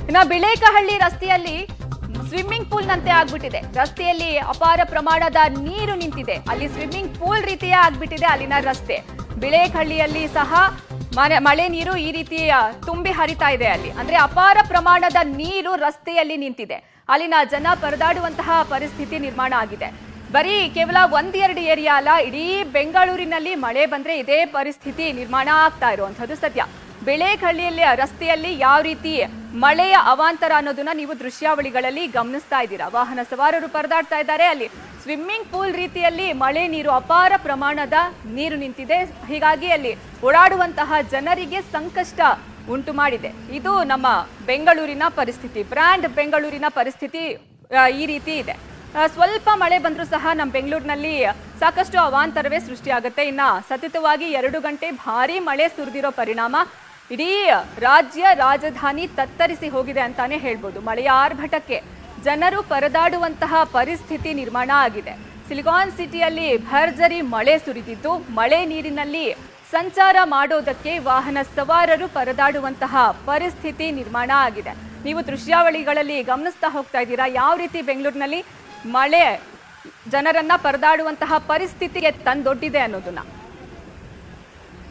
ಇನ್ನು ಬಿಳೇಕಹಳ್ಳಿ ರಸ್ತೆಯಲ್ಲಿ swimming pool ನಂತೆ ಆಗ್ಬಿಟ್ಟಿದೆ. ರಸ್ತೆಯಲ್ಲಿ ಅಪಾರ ಪ್ರಮಾಣದ ನೀರು ನಿಂತಿದೆ. ಅಲ್ಲಿ ಸ್ವಿಮ್ಮಿಂಗ್ ಪೂಲ್ ರೀತಿಯ ಆಗ್ಬಿಟ್ಟಿದೆ ಅಲ್ಲಿನ ರಸ್ತೆ. ಬಿಳೇಕಹಳ್ಳಿಯಲ್ಲಿ ಸಹ ಮಳೆ ನೀರು ಈ ರೀತಿ ತುಂಬಿ ಹರಿತಾ ಇದೆ. ಅಲ್ಲಿ ಅಂದ್ರೆ ಅಪಾರ ಪ್ರಮಾಣದ ನೀರು ರಸ್ತೆಯಲ್ಲಿ ನಿಂತಿದೆ. ಅಲ್ಲಿನ ಜನ ಪರದಾಡುವಂತಹ ಪರಿಸ್ಥಿತಿ ನಿರ್ಮಾಣ ಆಗಿದೆ. ಬರೀ ಕೇವಲ ಒಂದೆರಡು ಏರಿಯಾ ಅಲ್ಲ, ಇಡೀ ಬೆಂಗಳೂರಿನಲ್ಲಿ ಮಳೆ ಬಂದ್ರೆ ಇದೇ ಪರಿಸ್ಥಿತಿ ನಿರ್ಮಾಣ ಆಗ್ತಾ ಇರುವಂತದ್ದು ಸತ್ಯ. ಬಿಳೇಕಹಳ್ಳಿಯಲ್ಲಿ ರಸ್ತೆಯಲ್ಲಿ ಯಾವ ರೀತಿ ಮಳೆಯ ಅವಾಂತರ ಅನ್ನೋದನ್ನ ನೀವು ದೃಶ್ಯಾವಳಿಗಳಲ್ಲಿ ಗಮನಿಸ್ತಾ ಇದ್ದೀರಾ. ವಾಹನ ಸವಾರರು ಪರದಾಡ್ತಾ ಇದ್ದಾರೆ. ಅಲ್ಲಿ ಸ್ವಿಮ್ಮಿಂಗ್ ಪೂಲ್ ರೀತಿಯಲ್ಲಿ ಮಳೆ ನೀರು, ಅಪಾರ ಪ್ರಮಾಣದ ನೀರು ನಿಂತಿದೆ. ಹೀಗಾಗಿ ಅಲ್ಲಿ ಓಡಾಡುವಂತಹ ಜನರಿಗೆ ಸಂಕಷ್ಟ ಉಂಟು ಮಾಡಿದೆ. ಇದು ನಮ್ಮ ಬೆಂಗಳೂರಿನ ಪರಿಸ್ಥಿತಿ, ಬ್ರ್ಯಾಂಡ್ ಬೆಂಗಳೂರಿನ ಪರಿಸ್ಥಿತಿ ಈ ರೀತಿ ಇದೆ. ಸ್ವಲ್ಪ ಮಳೆ ಬಂದರೂ ಸಹ ನಮ್ಮ ಬೆಂಗಳೂರಿನಲ್ಲಿ ಸಾಕಷ್ಟು ಅವಾಂತರವೇ ಸೃಷ್ಟಿಯಾಗುತ್ತೆ. ಇನ್ನ ಸತತವಾಗಿ 2 ಗಂಟೆ ಭಾರಿ ಮಳೆ ಸುರಿದಿರೋ ಪರಿಣಾಮ ಇಡೀ ರಾಜ್ಯ ರಾಜಧಾನಿ ತತ್ತರಿಸಿ ಹೋಗಿದೆ ಅಂತಾನೆ ಹೇಳ್ಬೋದು. ಮಳೆಯ ಆರ್ಭಟಕ್ಕೆ ಜನರು ಪರದಾಡುವಂತಹ ಪರಿಸ್ಥಿತಿ ನಿರ್ಮಾಣ ಆಗಿದೆ. ಸಿಲಿಕಾನ್ ಸಿಟಿಯಲ್ಲಿ ಭರ್ಜರಿ ಮಳೆ ಸುರಿದಿದ್ದು, ಮಳೆ ನೀರಿನಲ್ಲಿ ಸಂಚಾರ ಮಾಡೋದಕ್ಕೆ ವಾಹನ ಸವಾರರು ಪರದಾಡುವಂತಹ ಪರಿಸ್ಥಿತಿ ನಿರ್ಮಾಣ ಆಗಿದೆ. ನೀವು ದೃಶ್ಯಾವಳಿಗಳಲ್ಲಿ ಗಮನಿಸ್ತಾ ಹೋಗ್ತಾ ಇದ್ದೀರಾ ಯಾವ ರೀತಿ ಬೆಂಗಳೂರಿನಲ್ಲಿ ಮಳೆ ಜನರನ್ನ ಪರದಾಡುವಂತಹ ಪರಿಸ್ಥಿತಿಗೆ ತಂದೊಡ್ಡಿದೆ ಅನ್ನೋದನ್ನ.